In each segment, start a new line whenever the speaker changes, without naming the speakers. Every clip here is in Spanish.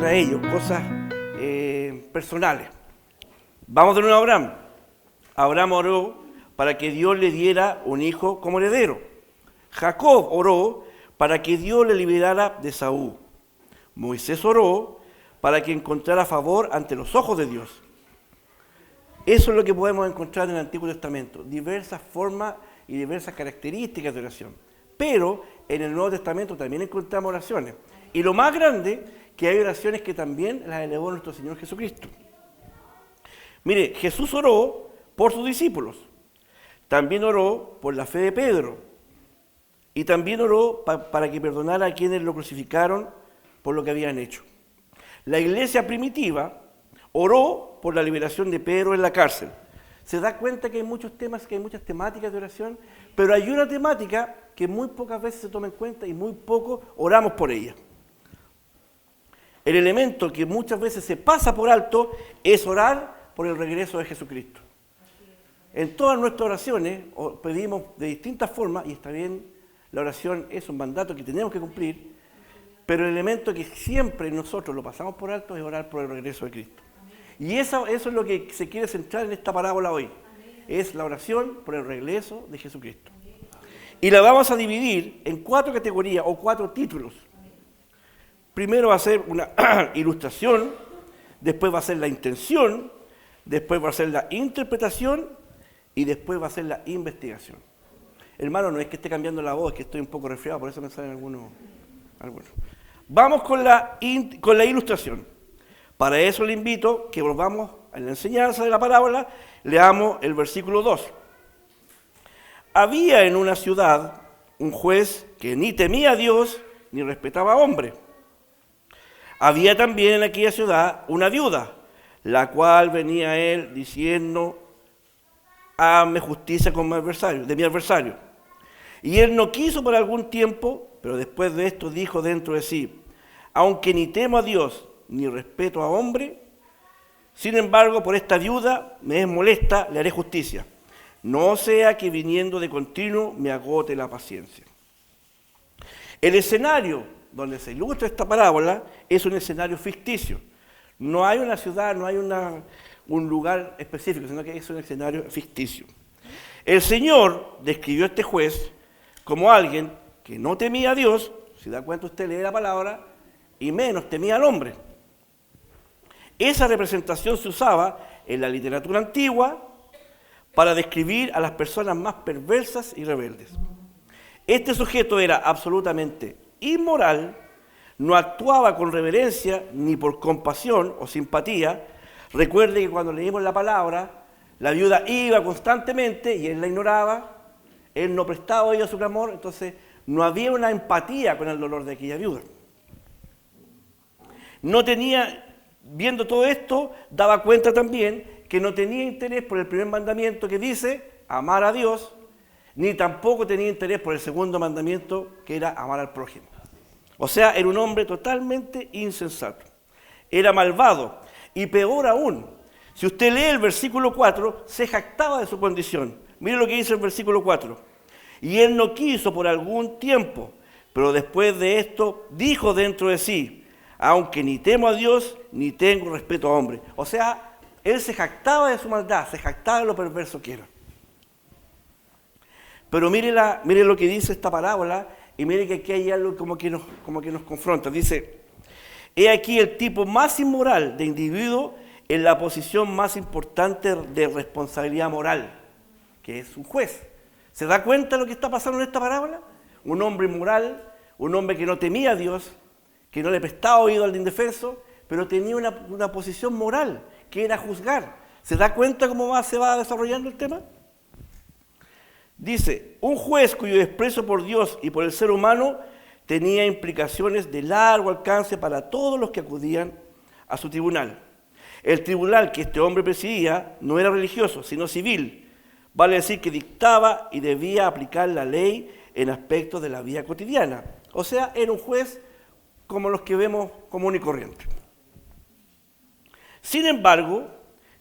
para ellos, cosas personales. Vamos de nuevo a Abraham. Abraham oró para que Dios le diera un hijo como heredero. Jacob oró para que Dios le liberara de Saúl. Moisés oró para que encontrara favor ante los ojos de Dios. Eso es lo que podemos encontrar en el Antiguo Testamento, diversas formas y diversas características de oración. Pero en el Nuevo Testamento también encontramos oraciones. Y lo más grande, que hay oraciones que también las elevó nuestro Señor Jesucristo. Mire, Jesús oró por sus discípulos. También oró por la fe de Pedro. Y también oró para que perdonara a quienes lo crucificaron por lo que habían hecho. La iglesia primitiva oró por la liberación de Pedro en la cárcel. Se da cuenta que hay muchos temas, que hay muchas temáticas de oración, pero hay una temática que muy pocas veces se toma en cuenta y muy poco oramos por ella. El elemento que muchas veces se pasa por alto es orar por el regreso de Jesucristo. En todas nuestras oraciones pedimos de distintas formas, y está bien, la oración es un mandato que tenemos que cumplir, pero el elemento que siempre nosotros lo pasamos por alto es orar por el regreso de Cristo. Y eso es lo que se quiere centrar en esta parábola hoy. Es la oración por el regreso de Jesucristo. Y la vamos a dividir en 4 categorías o 4 títulos. Primero va a ser una ilustración, después va a ser la intención, después va a ser la interpretación y después va a ser la investigación. Hermano, no es que esté cambiando la voz, es que estoy un poco resfriado, por eso me salen algunos. Vamos con la ilustración. Para eso le invito que volvamos a la enseñanza de la parábola, leamos el versículo 2. Había en una ciudad un juez que ni temía a Dios ni respetaba a hombre. Había también en aquella ciudad una viuda, la cual venía a él diciendo: hazme justicia con de mi adversario. Y él no quiso por algún tiempo, pero después de esto dijo dentro de sí: aunque ni temo a Dios ni respeto a hombre, sin embargo por esta viuda me es molesta, le haré justicia. No sea que viniendo de continuo me agote la paciencia. El escenario donde se ilustra esta parábola es un escenario ficticio. No hay una ciudad, no hay un lugar específico, sino que es un escenario ficticio. El Señor describió a este juez como alguien que no temía a Dios, si da cuenta usted lee la palabra, y menos temía al hombre. Esa representación se usaba en la literatura antigua para describir a las personas más perversas y rebeldes. Este sujeto era absolutamente inmoral, no actuaba con reverencia ni por compasión o simpatía. Recuerde que cuando leímos la palabra, la viuda iba constantemente y él la ignoraba, él no prestaba oído a su clamor, entonces no había una empatía con el dolor de aquella viuda. No tenía, viendo todo esto, daba cuenta también que no tenía interés por el primer mandamiento que dice amar a Dios, ni tampoco tenía interés por el segundo mandamiento que era amar al prójimo. O sea, era un hombre totalmente insensato. Era malvado. Y peor aún, si usted lee el versículo 4, se jactaba de su condición. Mire lo que dice el versículo 4. Y él no quiso por algún tiempo, pero después de esto dijo dentro de sí: aunque ni temo a Dios, ni tengo respeto a hombre. O sea, él se jactaba de su maldad, se jactaba de lo perverso que era. Pero mire lo que dice esta parábola, y mire que aquí hay algo como que nos confronta. Dice: he aquí el tipo más inmoral de individuo en la posición más importante de responsabilidad moral, que es un juez. ¿Se da cuenta de lo que está pasando en esta parábola? Un hombre inmoral, un hombre que no temía a Dios, que no le prestaba oído al indefenso, pero tenía una posición moral, que era juzgar. ¿Se da cuenta cómo se va desarrollando el tema? Dice: un juez cuyo desprecio por Dios y por el ser humano tenía implicaciones de largo alcance para todos los que acudían a su tribunal. El tribunal que este hombre presidía no era religioso, sino civil. Vale decir que dictaba y debía aplicar la ley en aspectos de la vida cotidiana. O sea, era un juez como los que vemos común y corriente. Sin embargo,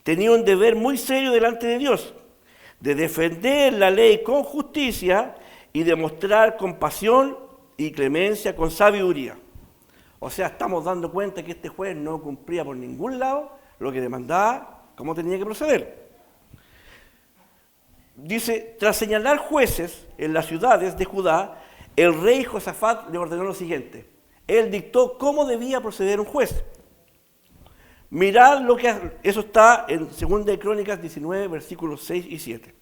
tenía un deber muy serio delante de Dios, de defender la ley con justicia y demostrar compasión y clemencia con sabiduría. O sea, estamos dando cuenta que este juez no cumplía por ningún lado lo que demandaba, cómo tenía que proceder. Dice, tras señalar jueces en las ciudades de Judá, el rey Josafat le ordenó lo siguiente. Él dictó cómo debía proceder un juez. Mirad lo que... Eso está en 2 de Crónicas 19, versículos 6 y 7.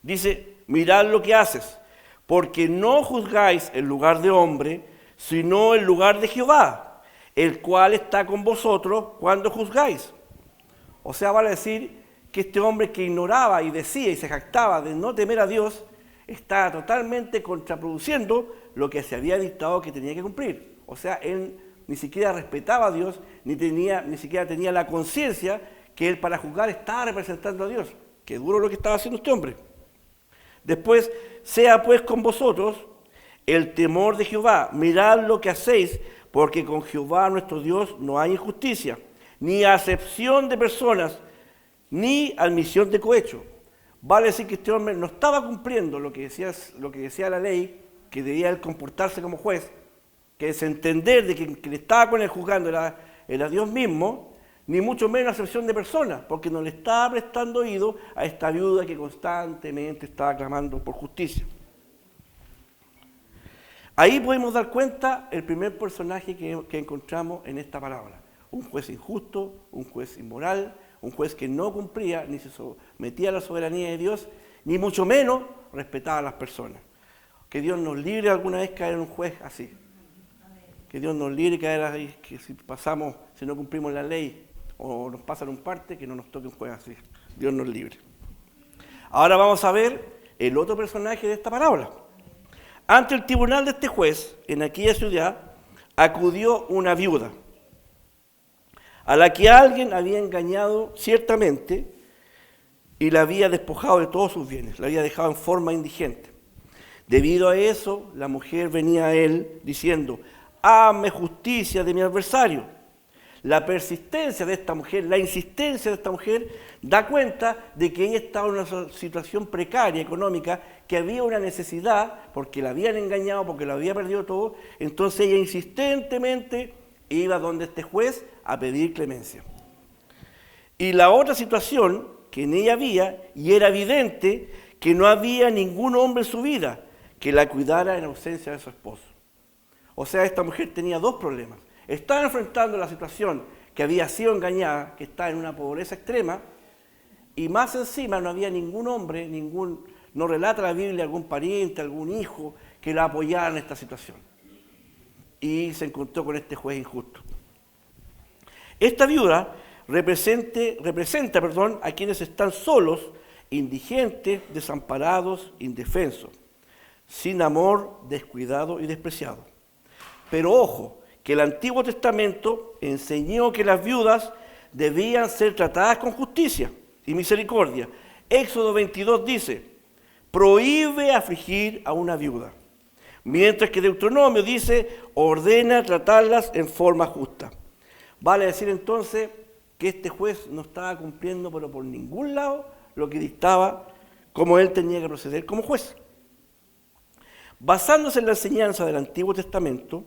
Dice, mirad lo que haces, porque no juzgáis en lugar de hombre, sino en lugar de Jehová, el cual está con vosotros cuando juzgáis. O sea, vale decir que este hombre que ignoraba y decía y se jactaba de no temer a Dios, estaba totalmente contraproduciendo lo que se había dictado que tenía que cumplir. O sea, él ni siquiera respetaba a Dios, ni siquiera tenía la conciencia que él para juzgar estaba representando a Dios. Qué duro lo que estaba haciendo este hombre. Después, sea pues con vosotros el temor de Jehová. Mirad lo que hacéis, porque con Jehová nuestro Dios no hay injusticia, ni acepción de personas, ni admisión de cohecho. Vale decir que este hombre no estaba cumpliendo lo que decía la ley, que debía él comportarse como juez, que es entender de que le estaba con él juzgando era Dios mismo, ni mucho menos acepción de personas, porque no le estaba prestando oído a esta viuda que constantemente estaba clamando por justicia. Ahí podemos dar cuenta el primer personaje que encontramos en esta parábola. Un juez injusto, un juez inmoral, un juez que no cumplía ni se sometía a la soberanía de Dios, ni mucho menos respetaba a las personas. Que Dios nos libre alguna vez caer en un juez así. Que Dios nos libre caer ahí, que si no cumplimos la ley o nos pasan un parte, que no nos toque un juez así. Dios nos libre. Ahora vamos a ver el otro personaje de esta parábola. Ante el tribunal de este juez, en aquella ciudad, acudió una viuda, a la que alguien había engañado ciertamente y la había despojado de todos sus bienes, la había dejado en forma indigente. Debido a eso, la mujer venía a él diciendo, hazme justicia de mi adversario. La persistencia de esta mujer, la insistencia de esta mujer, da cuenta de que ella estaba en una situación precaria, económica, que había una necesidad, porque la habían engañado, porque la había perdido todo, entonces ella insistentemente iba donde este juez a pedir clemencia. Y la otra situación que en ella había, y era evidente que no había ningún hombre en su vida que la cuidara en ausencia de su esposo. O sea, esta mujer tenía dos problemas. Estaba enfrentando la situación que había sido engañada, que está en una pobreza extrema, y más encima no había ningún hombre, no relata la Biblia algún pariente, algún hijo que la apoyara en esta situación. Y se encontró con este juez injusto. Esta viuda representa a quienes están solos, indigentes, desamparados, indefensos, sin amor, descuidado y despreciado. Pero ojo, que el Antiguo Testamento enseñó que las viudas debían ser tratadas con justicia y misericordia. Éxodo 22 dice, prohíbe afligir a una viuda, mientras que Deuteronomio dice, ordena tratarlas en forma justa. Vale decir entonces que este juez no estaba cumpliendo, pero por ningún lado, lo que dictaba cómo él tenía que proceder como juez. Basándose en la enseñanza del Antiguo Testamento,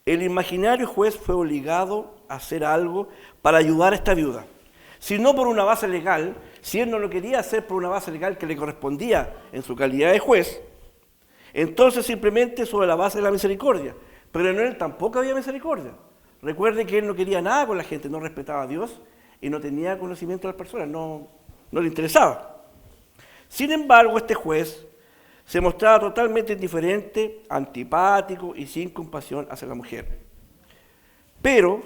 el imaginario juez fue obligado a hacer algo para ayudar a esta viuda. Si no por una base legal, si él no lo quería hacer por una base legal que le correspondía en su calidad de juez, entonces simplemente sobre la base de la misericordia. Pero en él tampoco había misericordia. Recuerde que él no quería nada con la gente, no respetaba a Dios y no tenía conocimiento de las personas, no le interesaba. Sin embargo, este juez se mostraba totalmente indiferente, antipático y sin compasión hacia la mujer. Pero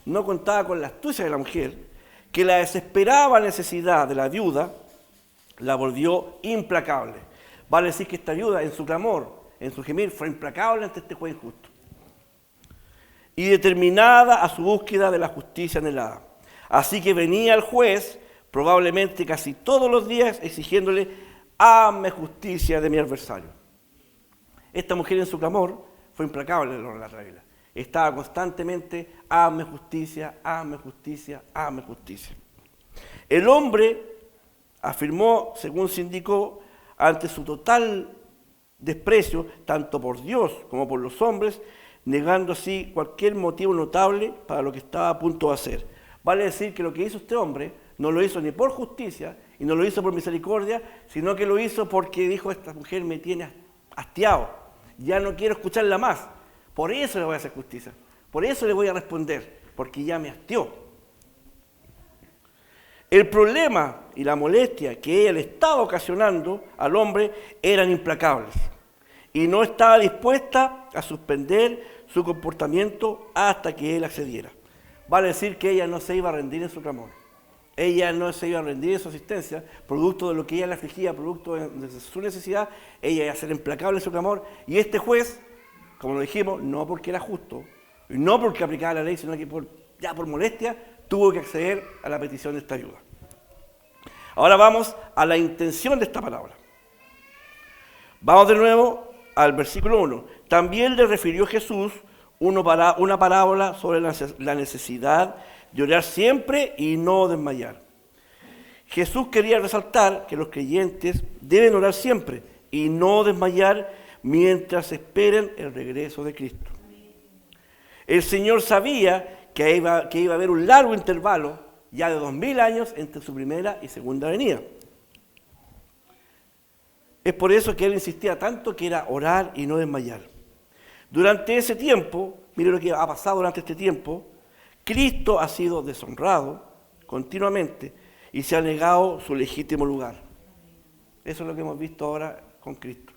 no contaba con la astucia de la mujer, que la desesperada necesidad de la viuda la volvió implacable. Vale decir que esta viuda, en su clamor, en su gemir, fue implacable ante este juez injusto. Y determinada a su búsqueda de la justicia anhelada. Así que venía el juez, probablemente casi todos los días, exigiéndole, hazme justicia de mi adversario. Esta mujer en su clamor fue implacable, lo relata la Biblia. Estaba constantemente, hazme justicia, hazme justicia, hazme justicia. El hombre afirmó, según se indicó, ante su total desprecio, tanto por Dios como por los hombres, negando así cualquier motivo notable para lo que estaba a punto de hacer. Vale decir que lo que hizo este hombre no lo hizo ni por justicia y no lo hizo por misericordia, sino que lo hizo porque dijo: esta mujer me tiene hastiado, ya no quiero escucharla más, por eso le voy a hacer justicia, por eso le voy a responder, porque ya me hastió. El problema y la molestia que ella le estaba ocasionando al hombre eran implacables y no estaba dispuesta a suspender su comportamiento hasta que él accediera. Vale decir que ella no se iba a rendir en su clamor. Ella no se iba a rendir en su asistencia, producto de lo que ella le afligía, producto de su necesidad. Ella iba a ser implacable en su clamor. Y este juez, como lo dijimos, no porque era justo, y no porque aplicaba la ley, sino que ya por molestia, tuvo que acceder a la petición de esta ayuda. Ahora vamos a la intención de esta palabra. Vamos de nuevo al versículo 1. También le refirió Jesús una parábola sobre la necesidad de orar siempre y no desmayar. Jesús quería resaltar que los creyentes deben orar siempre y no desmayar mientras esperen el regreso de Cristo. El Señor sabía que iba a haber un largo intervalo, ya de 2000 años, entre su primera y segunda venida. Es por eso que Él insistía tanto que era orar y no desmayar. Durante ese tiempo, mire lo que ha pasado durante este tiempo, Cristo ha sido deshonrado continuamente y se ha negado su legítimo lugar. Eso es lo que hemos visto ahora con Cristo.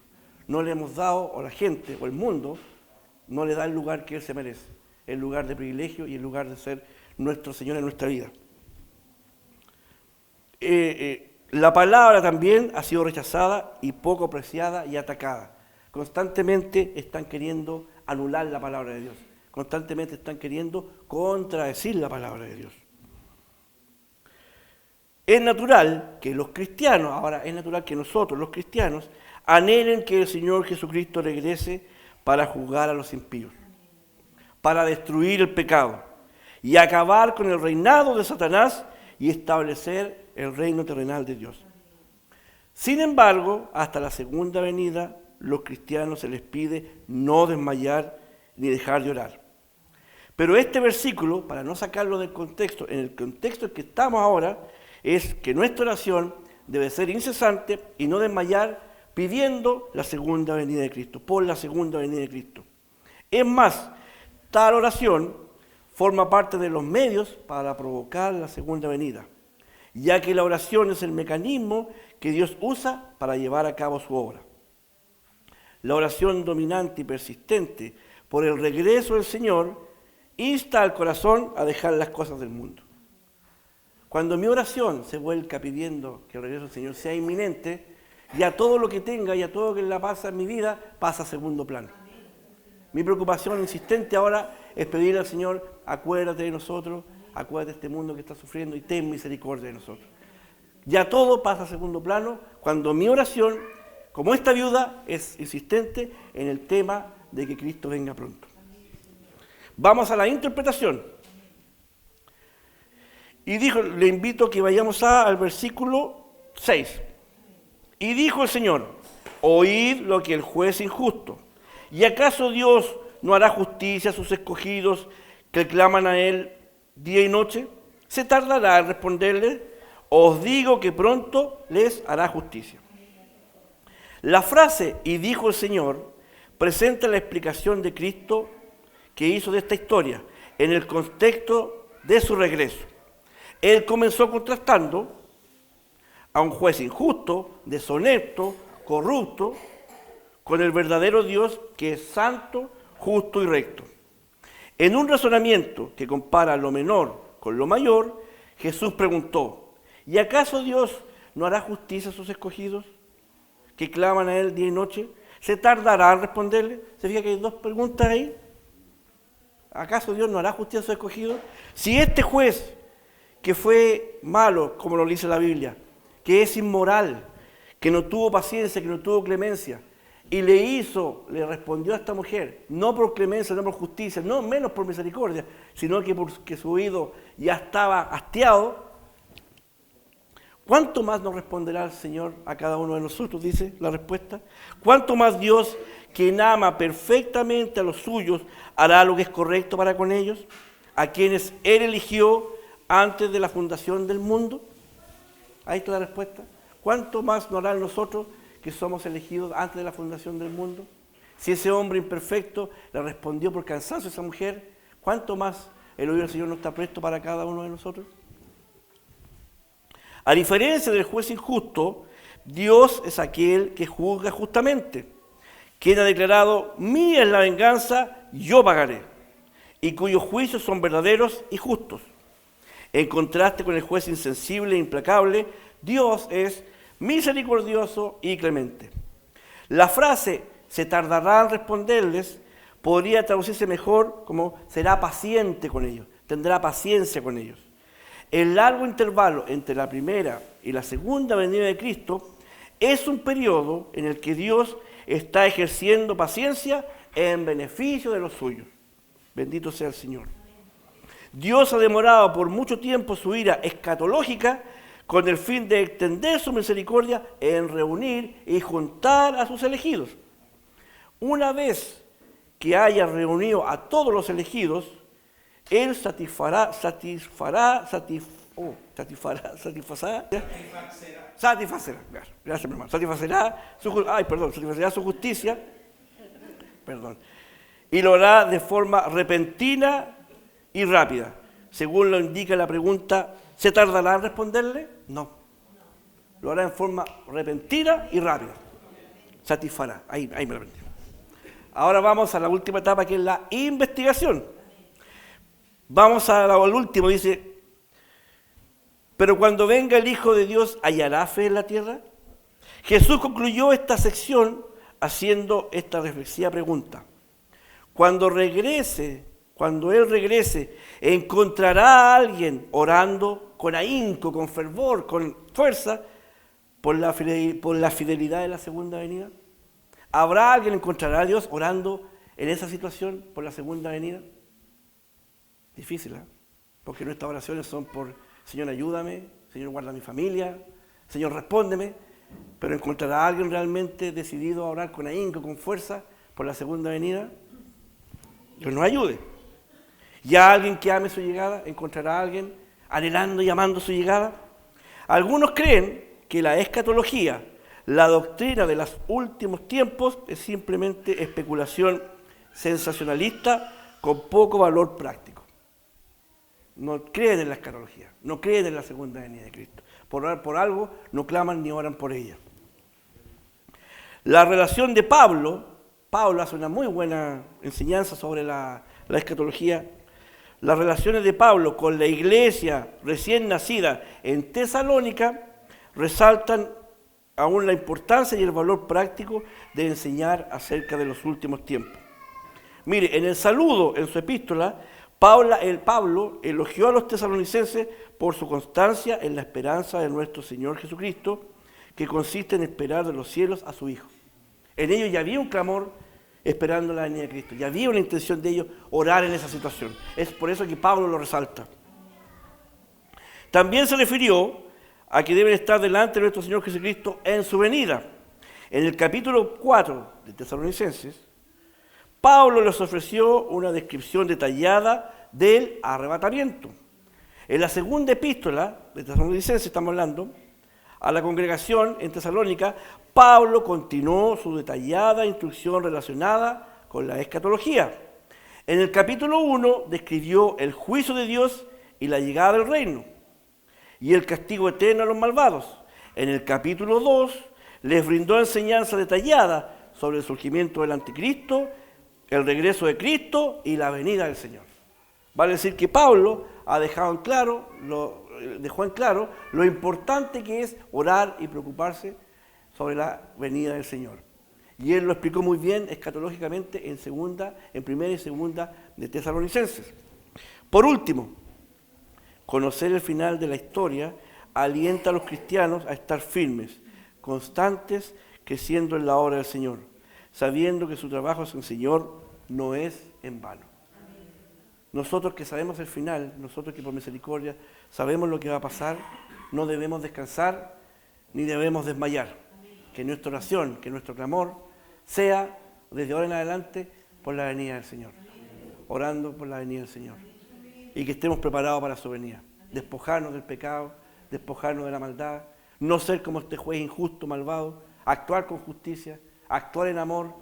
No le hemos dado, o la gente, o el mundo, no le da el lugar que Él se merece, el lugar de privilegio y el lugar de ser nuestro Señor en nuestra vida. La palabra también ha sido rechazada y poco apreciada y atacada. Constantemente están queriendo anular la palabra de Dios. Constantemente están queriendo contradecir la palabra de Dios. Es natural que los cristianos, ahora es natural que nosotros, los cristianos, anhelen que el Señor Jesucristo regrese para juzgar a los impíos, para destruir el pecado y acabar con el reinado de Satanás y establecer el reino terrenal de Dios. Sin embargo, hasta la segunda venida, los cristianos se les pide no desmayar ni dejar de orar. Pero este versículo, para no sacarlo del contexto, en el contexto en que estamos ahora, es que nuestra oración debe ser incesante y no desmayar pidiendo la segunda venida de Cristo, por la segunda venida de Cristo. Es más, tal oración forma parte de los medios para provocar la segunda venida, ya que la oración es el mecanismo que Dios usa para llevar a cabo su obra. La oración dominante y persistente por el regreso del Señor insta al corazón a dejar las cosas del mundo. Cuando mi oración se vuelca pidiendo que el regreso del Señor sea inminente, ya todo lo que tenga, ya todo lo que le pasa en mi vida pasa a segundo plano. Mi preocupación insistente ahora es pedirle al Señor: acuérdate de nosotros, acuérdate de este mundo que está sufriendo y ten misericordia de nosotros. Ya todo pasa a segundo plano cuando mi oración, como esta viuda, es insistente en el tema de que Cristo venga pronto. Vamos a la interpretación. Y dijo, le invito a que vayamos al versículo 6. Y dijo el Señor: oíd lo que el juez injusto. ¿Y acaso Dios no hará justicia a sus escogidos que claman a Él día y noche? ¿Se tardará en responderle? Os digo que pronto les hará justicia. La frase "y dijo el Señor" presenta la explicación de Cristo que hizo de esta historia en el contexto de su regreso. Él comenzó contrastando a un juez injusto, deshonesto, corrupto, con el verdadero Dios que es santo, justo y recto. En un razonamiento que compara lo menor con lo mayor, Jesús preguntó: ¿y acaso Dios no hará justicia a sus escogidos que claman a Él día y noche? ¿Se tardará en responderle? ¿Se fija que hay dos preguntas ahí? ¿Acaso Dios no hará justicia a sus escogidos? Si este juez, que fue malo, como lo dice la Biblia, que es inmoral, que no tuvo paciencia, que no tuvo clemencia, y le respondió a esta mujer, no por clemencia, no por justicia, no menos por misericordia, sino que porque su oído ya estaba hastiado, ¿cuánto más nos responderá el Señor a cada uno de nosotros? Dice la respuesta. ¿Cuánto más Dios, Quien ama perfectamente a los suyos hará lo que es correcto para con ellos, a quienes Él eligió antes de la fundación del mundo. Ahí está la respuesta. ¿Cuánto más no harán nosotros que somos elegidos antes de la fundación del mundo? Si ese hombre imperfecto le respondió por cansancio a esa mujer, ¿cuánto más el oído del Señor no está presto para cada uno de nosotros? A diferencia del juez injusto, Dios es aquel que juzga justamente, quien ha declarado: mía es la venganza, yo pagaré, y cuyos juicios son verdaderos y justos. En contraste con el juez insensible e implacable, Dios es misericordioso y clemente. La frase "se tardará en responderles" podría traducirse mejor como "será paciente con ellos", tendrá paciencia con ellos. El largo intervalo entre la primera y la segunda venida de Cristo es un periodo en el que Dios está ejerciendo paciencia en beneficio de los suyos. Bendito sea el Señor. Dios ha demorado por mucho tiempo su ira escatológica con el fin de extender su misericordia en reunir y juntar a sus elegidos. Una vez que haya reunido a todos los elegidos, Él satisfará su justicia, y lo hará de forma repentina y rápida. Según lo indica la pregunta, ¿se tardará en responderle? No. Lo hará en forma repentina y rápida. Satisfará. Ahí me lo aprendí. Ahora vamos a la última etapa, que es la investigación. Vamos al último, dice: pero cuando venga el Hijo de Dios, ¿hallará fe en la tierra? Jesús concluyó esta sección haciendo esta reflexiva pregunta: cuando Él regrese, ¿encontrará a alguien orando con ahínco, con fervor, con fuerza, por la fidelidad de la segunda venida? ¿Habrá alguien, encontrará a Dios orando en esa situación por la segunda venida? Difícil, ¿eh? Porque nuestras oraciones son por: Señor, ayúdame, Señor, guarda a mi familia, Señor, respóndeme. Pero ¿encontrará a alguien realmente decidido a orar con ahínco, con fuerza, por la segunda venida? Dios nos ayude. ¿Ya alguien que ame su llegada? ¿Encontrará a alguien anhelando y amando su llegada? Algunos creen que la escatología, la doctrina de los últimos tiempos, es simplemente especulación sensacionalista con poco valor práctico. No creen en la escatología, no creen en la segunda venida de Cristo. Por orar por algo, no claman ni oran por ella. La relación de Pablo hace una muy buena enseñanza sobre la escatología. Las relaciones de Pablo con la iglesia recién nacida en Tesalónica resaltan aún la importancia y el valor práctico de enseñar acerca de los últimos tiempos. Mire, en el saludo, en su epístola, Pablo elogió a los tesalonicenses por su constancia en la esperanza de nuestro Señor Jesucristo, que consiste en esperar de los cielos a su Hijo. En ellos ya había un clamor esperando la venida de Cristo, ya había una intención de ellos orar en esa situación. Es por eso que Pablo lo resalta. También se refirió a que deben estar delante de nuestro Señor Jesucristo en su venida. En el capítulo 4 de Tesalonicenses, Pablo les ofreció una descripción detallada del arrebatamiento. En la segunda epístola de Tesalonicenses, estamos hablando, a la congregación en Tesalónica, Pablo continuó su detallada instrucción relacionada con la escatología. En el capítulo 1 describió el juicio de Dios y la llegada del reino, y el castigo eterno a los malvados. En el capítulo 2 les brindó enseñanza detallada sobre el surgimiento del anticristo, el regreso de Cristo y la venida del Señor. Vale decir que Pablo dejó en claro lo importante que es orar y preocuparse sobre la venida del Señor. Y él lo explicó muy bien escatológicamente en primera y segunda de Tesalonicenses. Por último, conocer el final de la historia alienta a los cristianos a estar firmes, constantes, creciendo en la obra del Señor, sabiendo que su trabajo sin el Señor no es en vano. Nosotros que sabemos el final, nosotros que por misericordia sabemos lo que va a pasar, no debemos descansar ni debemos desmayar. Que nuestra oración, que nuestro clamor sea desde ahora en adelante por la venida del Señor. Orando por la venida del Señor. Y que estemos preparados para su venida. Despojarnos del pecado, despojarnos de la maldad, no ser como este juez injusto, malvado, actuar con justicia, actuar en amor,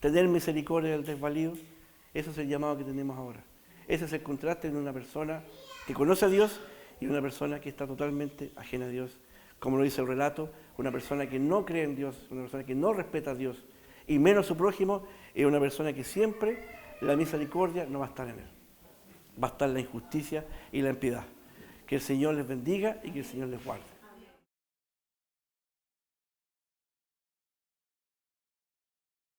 tener misericordia del desvalido. Ese es el llamado que tenemos ahora. Ese es el contraste de una persona que conoce a Dios y una persona que está totalmente ajena a Dios. Como lo dice el relato, una persona que no cree en Dios, una persona que no respeta a Dios y menos a su prójimo, es una persona que siempre la misericordia no va a estar en él. Va a estar la injusticia y la impiedad. Que el Señor les bendiga y que el Señor les guarde.